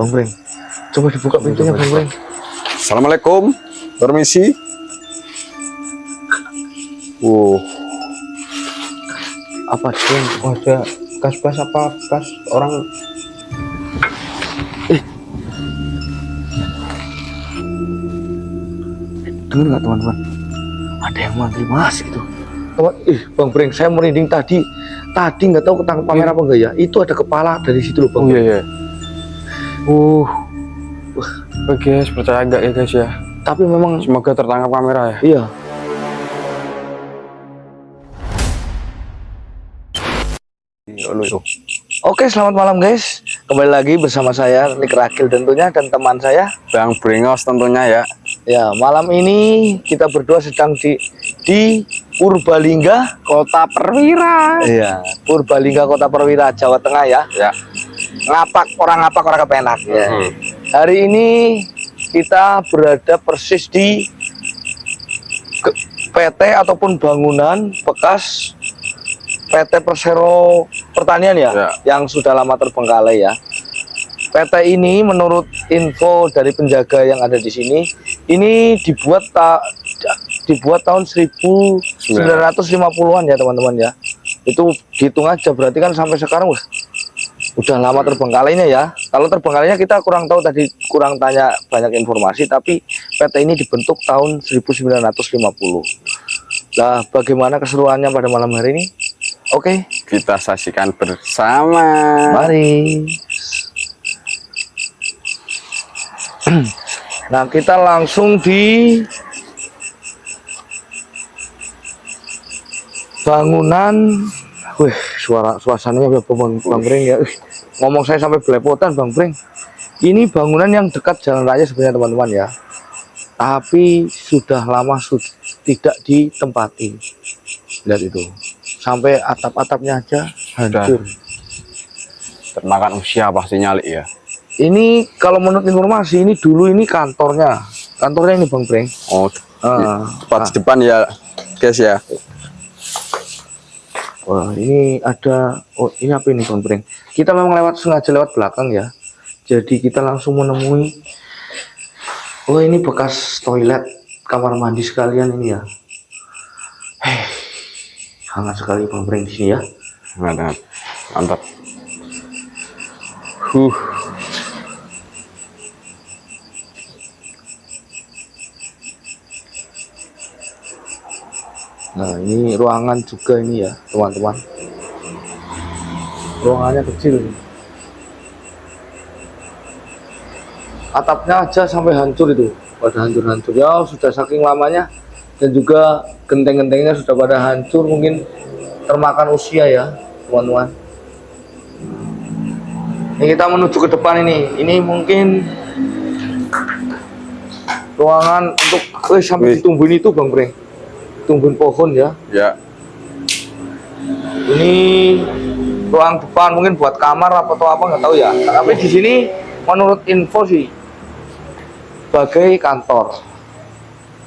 Bang Breng. Coba dibuka pintunya, Bang Breng. Assalamualaikum, permisi. Apa sih? Oh, ada gas-gas apa? Gas orang. Dengar nggak teman-teman? Ada yang mantri mas gitu. Teman, Bang Breng, saya merinding tadi. Tadi nggak tahu ketangkep kamera apa enggak ya? Itu ada kepala dari situ loh, Bang. Oh iya. Guys, percaya enggak ya guys ya? Tapi memang Semoga tertangkap kamera ya. iya. Oke, selamat malam guys. Kembali lagi bersama saya Nick Rakil tentunya dan teman saya Bang Brengos tentunya ya. Ya, malam ini kita berdua sedang di Purbalingga, Kota Perwira. iya, Purbalingga Kota Perwira, Jawa Tengah ya. Ya. Ngapak orang kepenak ya. Hari ini kita berada persis di PT ataupun bangunan bekas PT Persero Pertanian ya, yang sudah lama terbengkalai ya. PT ini menurut info dari penjaga yang ada di sini, ini dibuat tahun 1950-an ya teman-teman ya. Itu dihitung aja, berarti kan sampai sekarang udah lama terbengkalainya ya. Kalau terbengkalainya kita kurang tahu, tadi kurang tanya banyak informasi, tapi PT ini dibentuk tahun 1950. Nah, bagaimana keseruannya pada malam hari ini? Oke, Kita saksikan bersama. mari. Nah, kita langsung di bangunan. Wih, suasananya Bang Breng ya. Ngomong saya sampai belepotan, Bang Breng. Ini bangunan yang dekat jalan raya sebenarnya teman-teman ya. Tapi sudah lama tidak ditempati. Lihat itu. Sampai atap-atapnya aja hancur. Termakan usia pastinya Li ya. Ini kalau menurut informasi ini dulu ini kantornya ini Bang Breng. Oh, tepat di depan ya guys ya. Wah, ini ada, ini apa ini Bang Breng? Kita memang sengaja lewat belakang ya. Jadi kita langsung menemui, ini bekas toilet, kamar mandi sekalian ini ya. Hangat sekali Bang Breng di sini ya. Mantap. Nah, ini ruangan juga ini ya, teman-teman. Ruangannya kecil. Atapnya aja sampai hancur itu, pada hancur-hancur ya, sudah saking lamanya, dan juga genteng-gentengnya sudah pada hancur, mungkin termakan usia ya, teman-teman. Ini kita menuju ke depan ini mungkin ruangan untuk sampai ditumbuhin itu Bang Breng. Tumbuhin pohon ya. Ya. Ini ruang depan mungkin buat kamar atau apa nggak tahu ya. Tapi di sini menurut info sih sebagai kantor.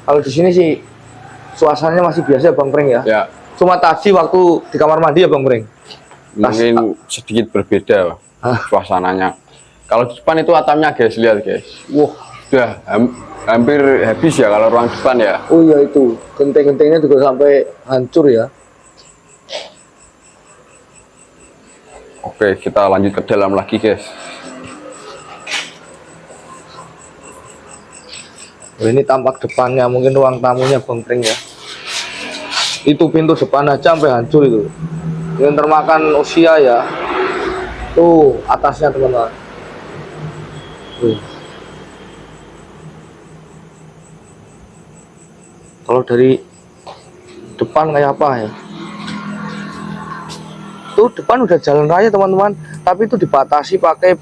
Kalau di sini sih suasananya masih biasa Bang Breng ya. Ya. Cuma tadi waktu di kamar mandi ya Bang Breng. Mungkin sedikit berbeda suasananya. Kalau di depan itu atapnya guys, lihat guys. Wah, Sudah hampir habis ya kalau ruang depan ya. oh iya itu genteng-gentengnya juga sampai hancur ya. Oke, kita lanjut ke dalam lagi guys. Ini tampak depannya, mungkin ruang tamunya Bang Breng ya. Itu pintu depan aja sampai hancur itu. Yang termakan usia ya. Tuh atasnya teman-teman. Tuh. Kalau dari depan kayak apa ya? Tuh depan udah jalan raya teman-teman, tapi itu dibatasi pakai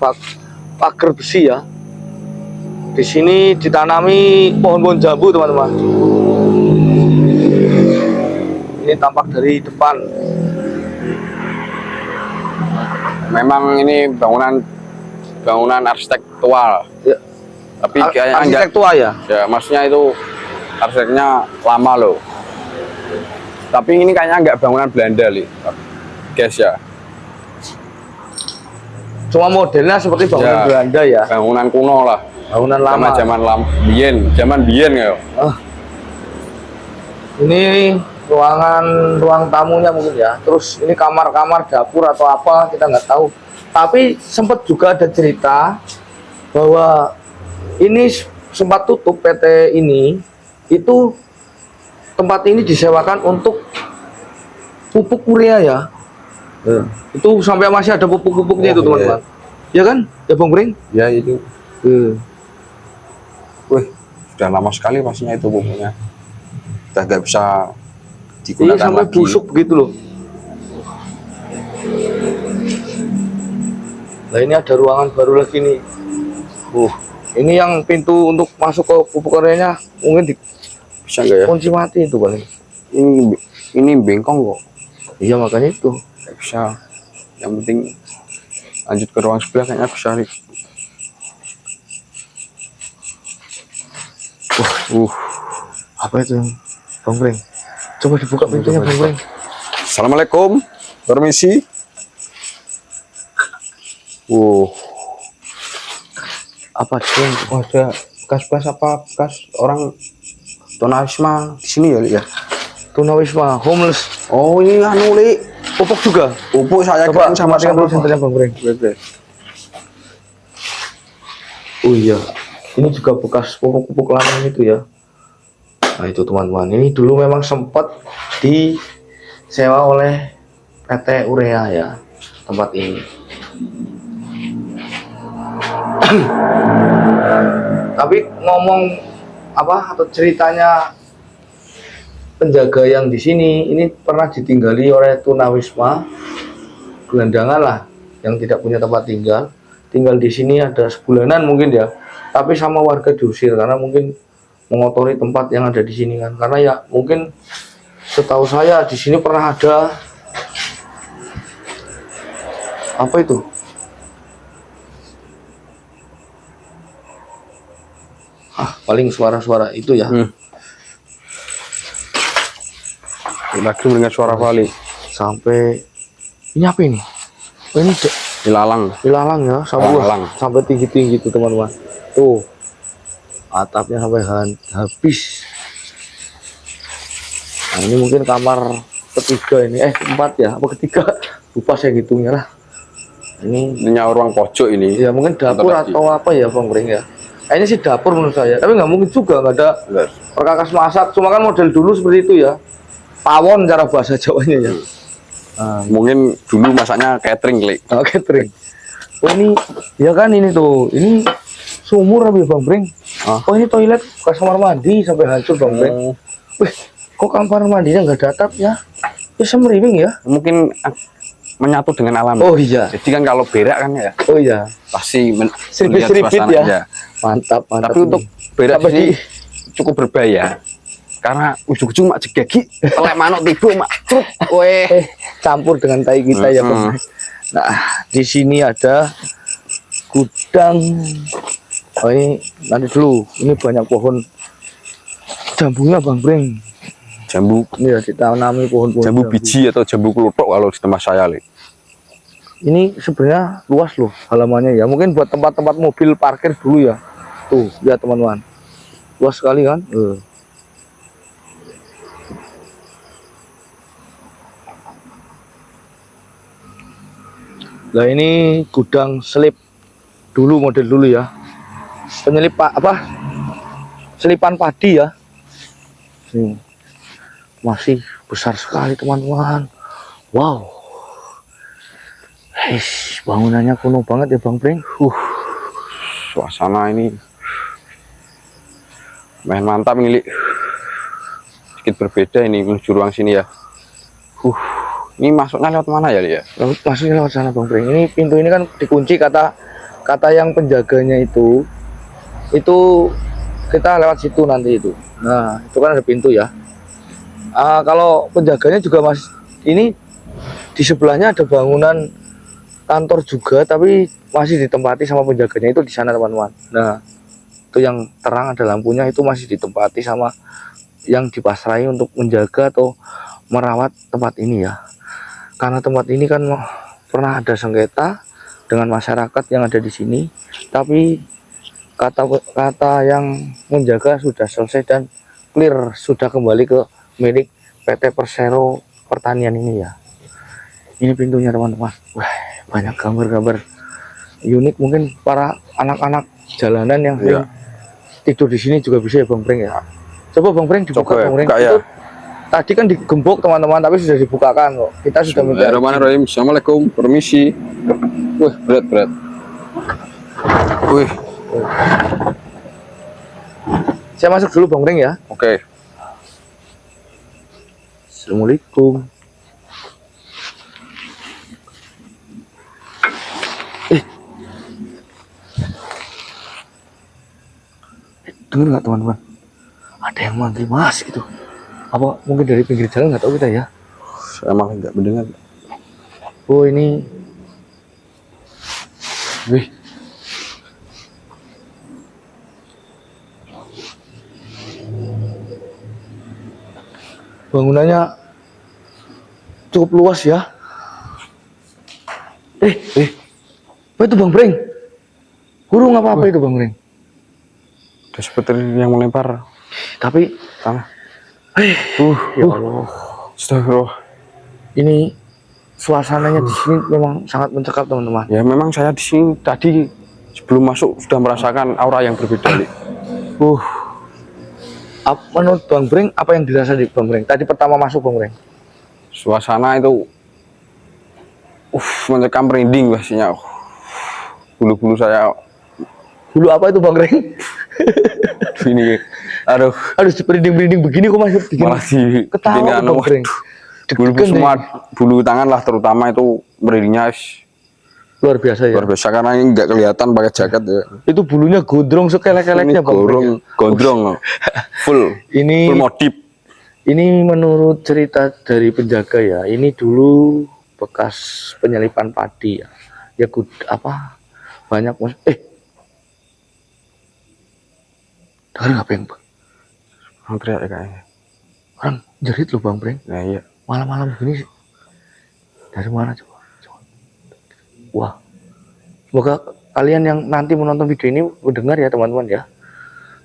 pagar besi ya. Di sini ditanami pohon-pohon jambu teman-teman. Ini tampak dari depan. Memang ini bangunan arsitektural. Ya. Tapi kayaknya arsitek tua ya. Ya, maksudnya itu arsiteknya lama loh. Tapi ini kayaknya nggak bangunan Belanda Li, guys ya. Cuma modelnya seperti bangunan Ya. Belanda ya. Bangunan kuno lah. Bangunan lama. Zaman bien ya. Ah. Ini ruang tamunya mungkin ya. Terus ini kamar-kamar dapur atau apa kita nggak tahu. Tapi sempat juga ada cerita bahwa ini sempat tutup PT ini. Itu tempat ini disewakan untuk pupuk urea ya. Itu sampai masih ada pupuk-pupuknya itu teman-teman. Ya kan? Ya Bang Bring? Ya itu. Wih, sudah lama sekali pastinya itu pupuknya. Udah nggak bisa Iya, digunakan sampai lagi. busuk begitu loh. Nah ini ada ruangan baru lagi nih. Ini yang pintu untuk masuk ke pupuk ureanya mungkin Bisa nggak ya? dikunci mati itu paling. Ini bengkong kok. Iya makanya itu. Nggak bisa. Yang penting lanjut ke ruang sebelah kayaknya bisa nih. Apa itu Bang Bring? Coba dibuka pintunya Bang Bring. Assalamualaikum, permisi. Apa sih? Oh, ada bekas-bekas apa? Bekas orang tunawisma di sini ya, Li, ya? Tunawisma, homeless. Oh, ini anu, Li. Pupuk juga. Pupuk saya Coba kirain sama 30 senternya Bang Bring. Oh iya, ini juga bekas pupuk-pupuk lama itu ya. Nah itu teman-teman, ini dulu memang sempat disewa oleh PT Urea ya, tempat ini. Tapi ngomong apa atau ceritanya penjaga yang di sini ini pernah ditinggali oleh tunawisma gelandangan lah, yang tidak punya tempat tinggal di sini ada sebulanan mungkin ya, tapi sama warga diusir karena mungkin mengotori tempat yang ada di sini kan, karena ya mungkin setahu saya di sini pernah ada apa itu paling suara-suara itu ya. Lagi mendengar suara Vali. Sampai ini apa ini? Oh, ini Ilalang. ilalang ya, Ilalang. sampai tinggi-tinggi tuh teman-teman. Tuh atapnya sampai habis. Nah ini mungkin kamar ketiga ini, keempat ya, apa ketiga? Lupa saya ngitungnya lah. Ini Ruang pojok ini. ya mungkin dapur Bentar lagi. atau apa ya Bang Bring ya. Ini sih dapur menurut saya, tapi nggak mungkin juga nggak ada perkakas masak. Cuma kan model dulu seperti itu ya, pawon cara bahasa Jawanya ya. Nah, Mungkin dulu masaknya catering, Li. catering. Oh ini, ya kan ini tuh, ini sumur apa ya Bang Bring? Oh ini toilet bekas kamar mandi sampai hancur Bang Bring. Wih, kok kamar mandinya nggak ada atap ya? Ya semeriwing ya. Mungkin menyatu dengan alam. Oh iya. Jadi kan kalau berak kan ya Oh iya. pasti melihat Seripit-seripit suasana ya. aja. Mantap. Tapi untuk berak sini cukup berbahaya. Karena ujung-ujung mak jegegi, telek manuk tiba mak truk, campur dengan tai kita ya Bang. Nah, di sini ada gudang. Oh ini nanti dulu, ini banyak pohon jambungnya Bang Bring. Jambu Ini ya ditanami pohon-pohon jambu biji atau jambu kelotok kalau di tempat saya, Li. Ini sebenarnya luas loh halamannya ya. Mungkin buat tempat-tempat mobil parkir dulu ya. Tuh, ya teman-teman. Luas sekali kan? Nah ini gudang selip dulu, model dulu ya. Penyelip apa? Selipan padi ya. Ini masih besar sekali teman-teman. Wow. Bangunannya kuno banget ya Bang Bring. Suasana ini main mantap ini, Li. Sedikit berbeda ini menuju ruang sini ya. Ini masuknya lewat mana ya, Li, ya? Masuknya lewat sana Bang Bring. Ini pintu ini kan dikunci, kata yang penjaganya itu kita lewat situ nanti itu. Nah itu kan ada pintu ya. Kalau penjaganya juga ini di sebelahnya ada bangunan kantor juga, tapi masih ditempati sama penjaganya itu di sana teman-teman. Nah itu yang terang ada lampunya itu masih ditempati sama yang dipasrai untuk menjaga atau merawat tempat ini ya. Karena tempat ini kan pernah ada sengketa dengan masyarakat yang ada di sini, tapi kata yang menjaga sudah selesai dan clear, sudah kembali ke milik PT Persero Pertanian ini ya. Ini pintunya teman-teman. Wah, banyak gambar-gambar unik, mungkin para anak-anak jalanan yang sering tidur di sini juga bisa ya Bang Breng ya. Coba Bang Breng dibuka. Coba Bang Breng buka ya. itu tadi kan digembok teman-teman, tapi sudah dibukakan kok. Kita sudah minta. Bismillahirrahmanirrahim. Assalamualaikum. Permisi. Wih, berat. Wih. Saya masuk dulu Bang Breng ya. Oke. Assalamualaikum. Dengar nggak teman-teman? Ada yang manggil Mas gitu. Apa mungkin dari pinggir jalan, nggak tahu kita ya. Saya malah nggak mendengar. Oh ini. Wih. Bangunannya cukup luas ya. Apa itu Bang Breng? Burung apa itu Bang Breng? Udah seperti yang melempar Tapi tanah. ya Allah. Astagfirullah. Ini suasananya di sini memang sangat mencekam teman-teman. Ya memang saya di sini tadi sebelum masuk sudah merasakan aura yang berbeda nih. Menurut Bang Breng, apa yang dirasa di Bang Breng? Tadi pertama masuk Bang Breng. Suasana itu mencekam merinding pastinya. Bulu-bulu saya. Bulu apa itu Bang Breng? Ini aduh, Harus berinding-berinding begini kok masih bikin malah di ketawa bikin Bang Breng. bulu semua, bulu tangan lah terutama itu merindingnya Luar biasa ya. luar biasa karena ini nggak kelihatan pakai jaket ya. Itu bulunya gondrong sekelek-keleknya Ini Bang Breng. gondrong full Ini modif. Ini menurut cerita dari penjaga ya. Ini dulu bekas penyelipan padi ya. Ya banyak dengar apa yang Orang teriak ya kayaknya. orang jerit loh Bang Breng. Nah iya. Malam-malam begini sih. Dari mana coba? Wah. Semoga kalian yang nanti menonton video ini mendengar ya teman-teman ya.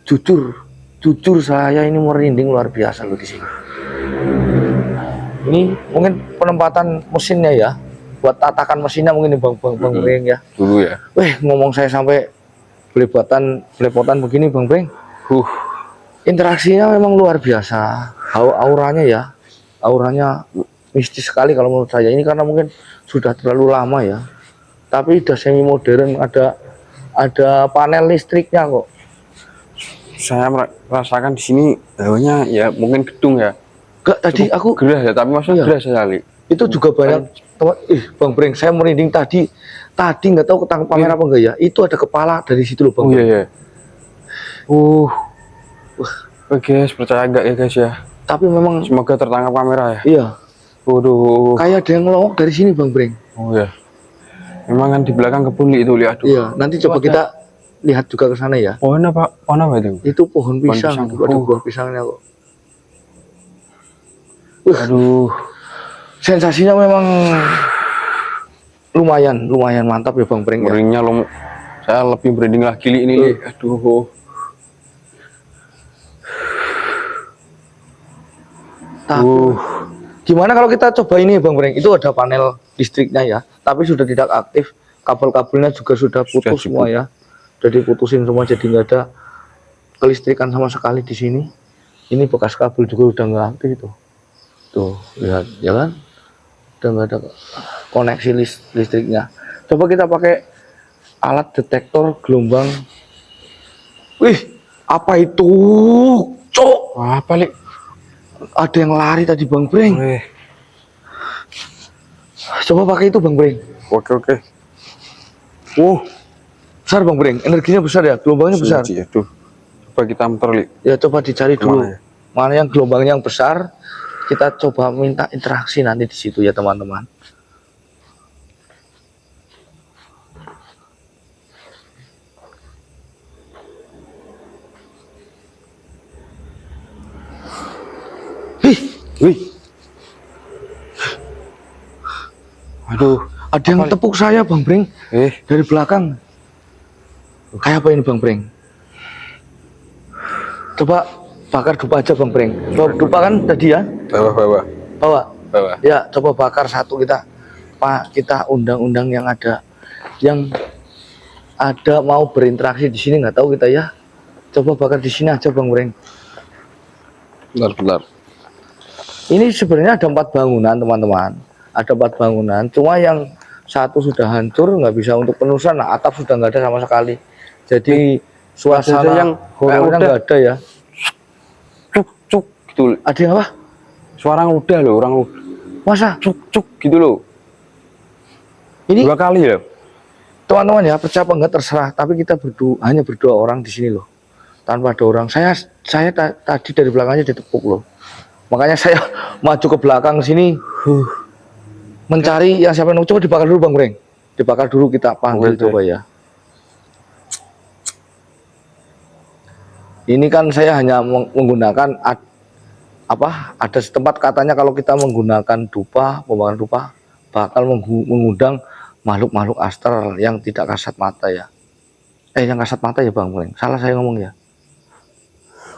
Jujur saya ini merinding luar biasa loh di sini. Ini mungkin penempatan mesinnya ya. Buat tatakan mesinnya mungkin nih Bang Breng ya. Dulu ya. Ngomong saya sampai belepotan begini Bang Breng. Interaksinya memang luar biasa. Auranya ya. Auranya mistis sekali kalau menurut saya. Ini karena mungkin sudah terlalu lama ya. Tapi udah semi modern, ada panel listriknya kok. Saya merasakan di sini hawanya ya mungkin gedung ya. Enggak, tadi aku gerah ya, tapi maksudnya gerah sekali. itu juga banyak teman. Bang Breng, saya merinding tadi nggak tahu ketangkep kamera apa enggak ya. Itu ada kepala dari situ loh Bang. Iya. Guys, percaya enggak ya guys ya? Tapi memang Semoga tertangkap kamera ya. iya. Waduh. Kayak ada yang ngelongok dari sini Bang Breng. Oh ya. Memang kan di belakang kebun itu lihat. Iya, nanti coba kita lihat juga ke sana ya. Pohon apa itu? Itu pohon pisang. pisang. Ada buah pisangnya kok. Aduh. Sensasinya memang lumayan mantap ya Bang Breng ya. Merindingnya saya lebih merinding lagi ini. Aduh. Gimana kalau kita coba ini Bang Breng? Itu ada panel listriknya ya, tapi sudah tidak aktif. Kabel-kabelnya juga sudah putus semua ya. Sudah diputusin semua, jadi nggak ada kelistrikan sama sekali di sini. Ini bekas kabel juga udah nggak aktif itu. Tuh, lihat ya kan? Udah nggak ada koneksi listriknya. Coba kita pakai alat detektor gelombang. Wih, apa itu? Cok! Apa lik? Ada yang lari tadi Bang Breng. Coba pakai itu Bang Breng. Oke. Besar Bang Breng, energinya besar ya, gelombangnya besar. Aduh. Coba kita muter lik. Ya coba dicari dulu. Ya? Mana yang gelombangnya yang besar. Kita coba minta interaksi nanti di situ ya teman-teman. Wih. Aduh, Ada yang Apa? tepuk saya Bang Breng dari belakang. Kayak apa ini Bang Breng? Coba bakar dupa aja Bang Breng. Coba dupa kan tadi ya? Bawa. Bawa. Ya, coba bakar satu kita. Pak, kita undang-undang yang ada mau berinteraksi di sini nggak tahu kita ya. Coba bakar di sini aja Bang Breng. Bentar. Ini sebenarnya ada 4 bangunan teman-teman. Ada 4 bangunan. Cuma yang satu sudah hancur, nggak bisa untuk penerusan. Nah, atap sudah nggak ada sama sekali. Jadi suasana yang horornya udah. nggak ada ya. Cuk gitu. Ada yang apa? Suara udah loh, orang Masa? cuk gitu loh. Ini 2 kali loh. teman-teman ya, percaya apa enggak terserah. Tapi kita hanya berdua orang di sini loh. Tanpa ada orang. Saya tadi dari belakangnya ditepuk loh. Makanya saya maju ke belakang sini mencari yang siapa yang coba dibakar dulu Bang Breng. Dibakar dulu kita panggil coba ya. Ini kan saya hanya menggunakan ada setempat katanya kalau kita menggunakan dupa, pembakaran dupa bakal mengundang makhluk-makhluk astral yang tidak kasat mata ya. Yang kasat mata ya Bang Breng. Salah saya ngomong ya.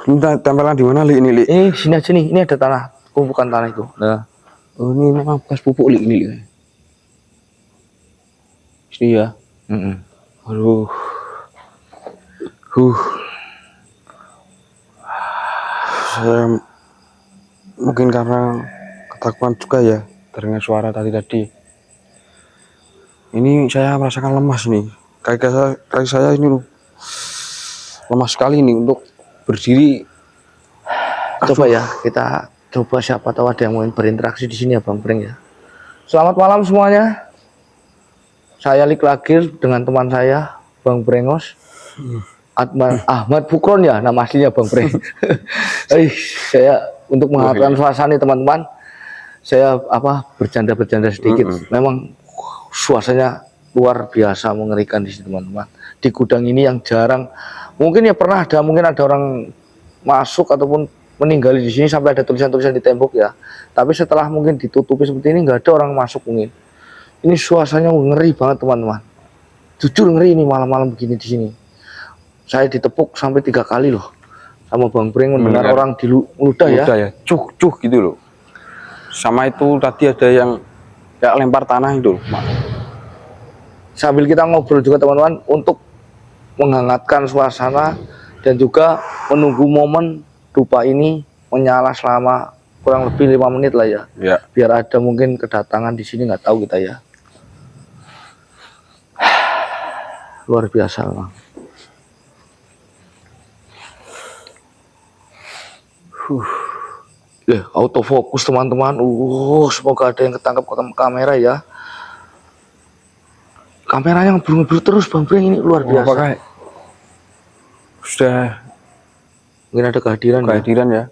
Minta tempelan di mana Li ini Li? Ini di sini aja nih. Ini ada tanah, tumpukan tanah itu. Nah, Oh ini memang bekas pupuk Li ini Li. Sini ya. Aduh. Saya mungkin karena ketakutan juga ya terdengar suara tadi. Ini saya merasakan lemas nih. Kaki saya ini lemas sekali nih untuk berdiri. coba ya kita coba siapa tahu ada yang mau berinteraksi di sini ya Bang Breng ya. Selamat malam semuanya. Saya Lik Lagir dengan teman saya Bang Brengos. Ahmad Fukron ya nama aslinya Bang Breng. Saya untuk menghangatkan suasana teman-teman. Saya bercanda sedikit. Memang suasananya luar biasa mengerikan di sini teman-teman. Di gudang ini yang jarang, mungkin ada orang masuk ataupun meninggali di sini sampai ada tulisan-tulisan di tembok ya. Tapi setelah mungkin ditutupi seperti ini nggak ada orang masuk mungkin. Ini suasananya ngeri banget teman-teman. Jujur ngeri ini malam-malam begini di sini. Saya ditepuk sampai 3 kali loh sama Bang Breng mendengar orang ludah ya. Cuk gitu loh. Sama itu tadi ada yang kayak lempar tanah itu loh. Sambil kita ngobrol juga teman-teman untuk menghangatkan suasana dan juga menunggu momen dupa ini menyala selama kurang lebih 5 menit lah ya. Biar ada mungkin kedatangan di sini nggak tahu kita ya. Luar biasa Bang. Autofokus teman-teman. Semoga ada yang ketangkap kamera ya. Kameranya ngeblur terus Bang Breng ini luar biasa. Apakah sudah mungkin ada kehadiran ya?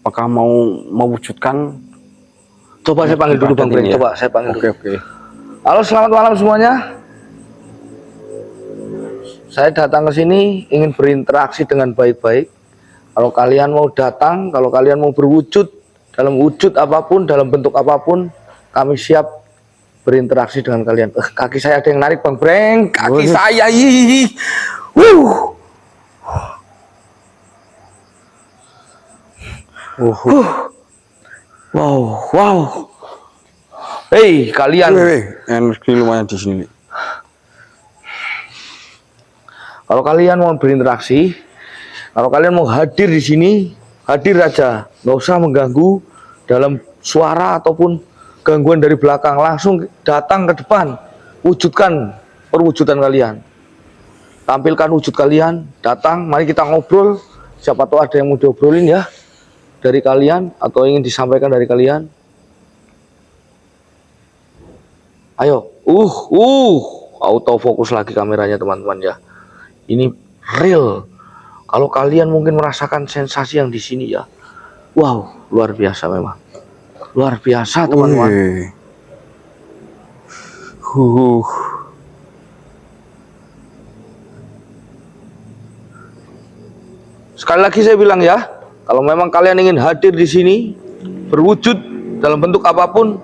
Apakah mau mewujudkan? Coba saya panggil dulu Bang Breng. Coba saya panggil dulu. Oke. Halo, selamat malam semuanya. Saya datang ke sini ingin berinteraksi dengan baik-baik. Kalau kalian mau datang, kalau kalian mau berwujud dalam wujud apapun, dalam bentuk apapun, kami siap berinteraksi dengan kalian. Kaki saya ada yang narik Bang Breng. Kaki saya. Wow. Hei kalian. Energi lumayan di sini. Kalau kalian mau berinteraksi, kalau kalian mau hadir di sini, hadir aja, nggak usah mengganggu dalam suara ataupun gangguan dari belakang. Langsung datang ke depan, wujudkan perwujudan kalian, tampilkan wujud kalian, datang, mari kita ngobrol. Siapa tahu ada yang mau diobrolin ya dari kalian atau ingin disampaikan dari kalian. Ayo, autofokus lagi kameranya teman-teman ya. Ini real. Kalau kalian mungkin merasakan sensasi yang di sini ya, wow, luar biasa memang, luar biasa teman-teman. Sekali lagi saya bilang ya, kalau memang kalian ingin hadir di sini, berwujud dalam bentuk apapun,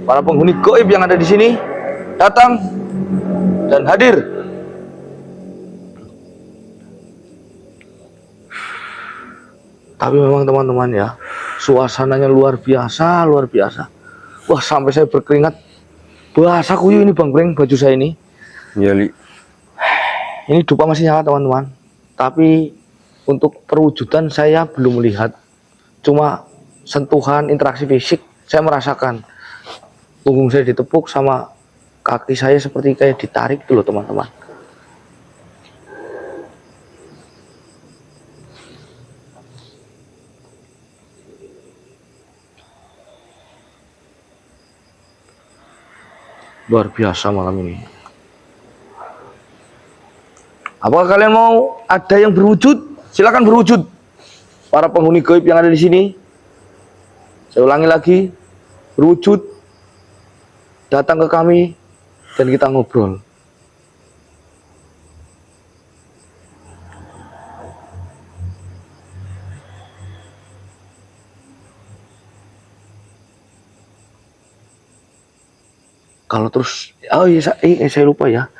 para penghuni gaib yang ada di sini datang dan hadir. Tapi memang teman-teman ya, suasananya luar biasa, luar biasa. Wah, sampai saya berkeringat. Basah kuyup ini Bang Breng, baju saya ini. Iya, Li. Ini dupa masih nyala teman-teman. Tapi untuk perwujudan saya belum melihat. Cuma sentuhan, interaksi fisik saya merasakan. Punggung saya ditepuk sama kaki saya seperti kayak ditarik tuh loh teman-teman. Luar biasa malam ini. Apakah kalian mau ada yang berwujud? Silakan berwujud. Para penghuni gaib yang ada di sini. Saya ulangi lagi, berwujud, datang ke kami dan kita ngobrol. Kalau terus, oh iya, saya lupa ya.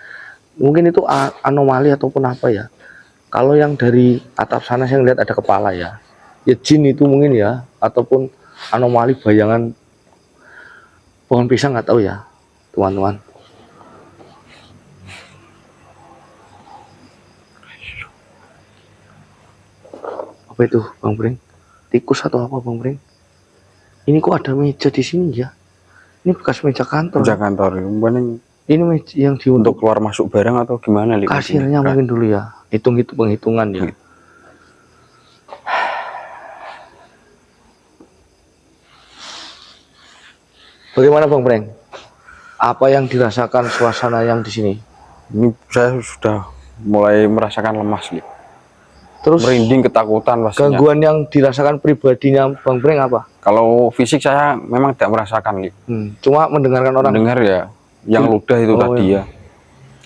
Mungkin itu anomali ataupun apa ya. Kalau yang dari atap sana saya lihat ada kepala ya. Ya jin itu mungkin ya, ataupun anomali bayangan pohon pisang, nggak tahu ya, teman-teman. Apa itu, Bang Breng? Tikus atau apa, Bang Breng? Ini kok ada meja di sini ya? Ini bekas meja kantor. Meja kantor. Ini meja yang untuk keluar masuk barang atau gimana, Li? Kasirnya mungkin dulu ya. Hitung-hitung penghitungan ya. Bagaimana Bang Breng? Apa yang dirasakan suasana yang di sini? Ini saya sudah mulai merasakan lemas, Li. Terus merinding, ketakutan pastinya. Gangguan yang dirasakan pribadinya Bang Breng apa? Kalau fisik saya memang tidak merasakan, Li. Cuma mendengarkan orang. Mendengar ya, yang ludah itu tadi ya.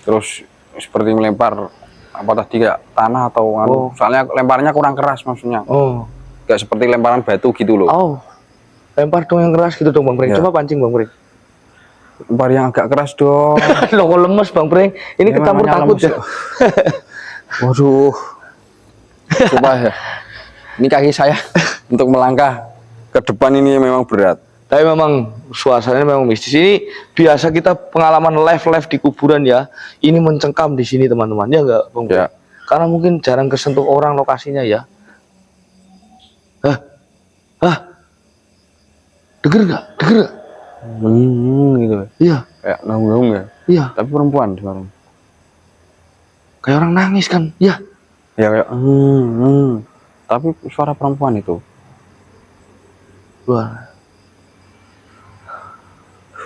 Terus seperti melempar apa tadi kayak tanah atau soalnya lemparnya kurang keras maksudnya. Kayak seperti lemparan batu gitu loh. Lempar dong yang keras gitu dong Bang Breng. Coba pancing Bang Breng. Lempar yang agak keras dong. Loh kok lemes Bang Breng? Ini ya, kecampur takut ya. Waduh. Coba ya. Ini kaki saya untuk melangkah ke depan ini memang berat. Tapi memang suasananya memang mistis. Ini biasa kita pengalaman live di kuburan ya. Ini mencengkam di sini teman-teman. Ya enggak Bang? Ya. Karena mungkin jarang kesentuh orang lokasinya ya. Denger nggak? Denger nggak? Gitu. Iya. Kayak naung-naung ya. Iya. Tapi perempuan suaranya. Kayak orang nangis kan? Iya. Ya kayak tapi suara perempuan itu. Wah.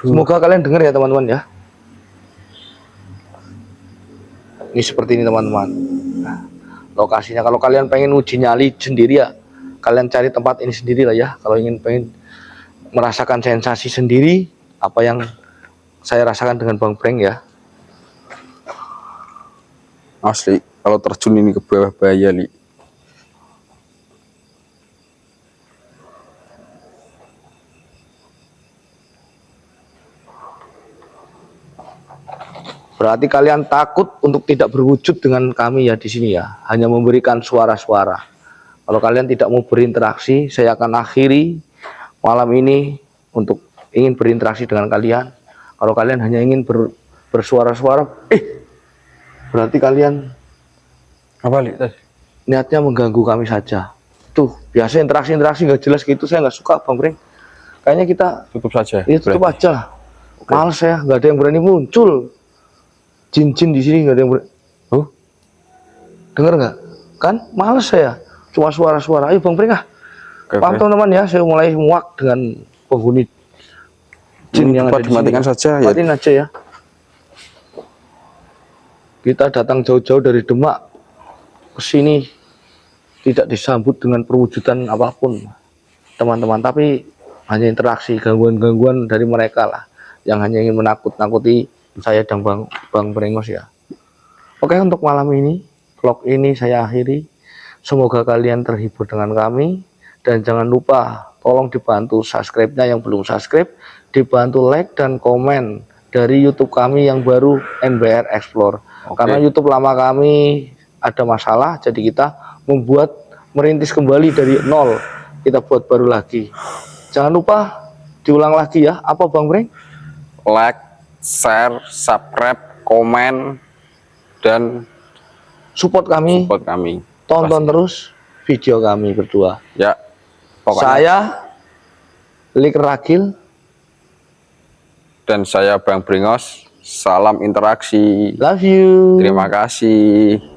Semoga kalian dengar ya teman-teman ya. Ini seperti ini teman-teman. Nah, lokasinya kalau kalian pengen uji nyali sendiri ya, kalian cari tempat ini sendiri lah ya. Kalau pengen merasakan sensasi sendiri apa yang saya rasakan dengan Bang Breng ya. Asli, kalau terjun ini ke bawah bahaya, Li. Berarti kalian takut untuk tidak berwujud dengan kami ya di sini ya, hanya memberikan suara-suara. Kalau kalian tidak mau berinteraksi, saya akan akhiri malam ini untuk ingin berinteraksi dengan kalian. Kalau kalian hanya ingin bersuara-suara, berarti kalian apa, Li? Niatnya mengganggu kami saja. Tuh, biasa interaksi nggak jelas gitu, saya nggak suka Bang Breng. Kayaknya kita tutup saja. Iya, tutup aja lah. Males ya, nggak ada yang berani muncul. Jin-jin di sini nggak ada yang berani. Dengar nggak? Kan males saya. Cuma suara-suara. Ayo Bang Breng paham teman-teman ya, saya mulai muak dengan penghuni jin yang ada di sini. Dimatikan saja ya. Matiin aja ya. Kita datang jauh-jauh dari Demak ke sini tidak disambut dengan perwujudan apapun teman-teman, tapi hanya interaksi, gangguan-gangguan dari mereka lah yang hanya ingin menakut-nakuti saya dan Bang Brengos ya. Oke, untuk malam ini vlog ini saya akhiri. Semoga kalian terhibur dengan kami Dan jangan lupa tolong dibantu subscribe-nya yang belum subscribe, dibantu like dan komen dari YouTube kami yang baru, NBR Explore. Karena YouTube lama kami ada masalah, jadi kita merintis kembali dari nol, kita buat baru lagi. Jangan lupa diulang lagi ya, apa Bang Breng? Like, share, subscribe, komen, dan support kami. Tonton terus video kami berdua ya. Pokoknya. Saya Lik Ragil dan saya Bang Brengos. Salam interaksi. Love you. Terima kasih.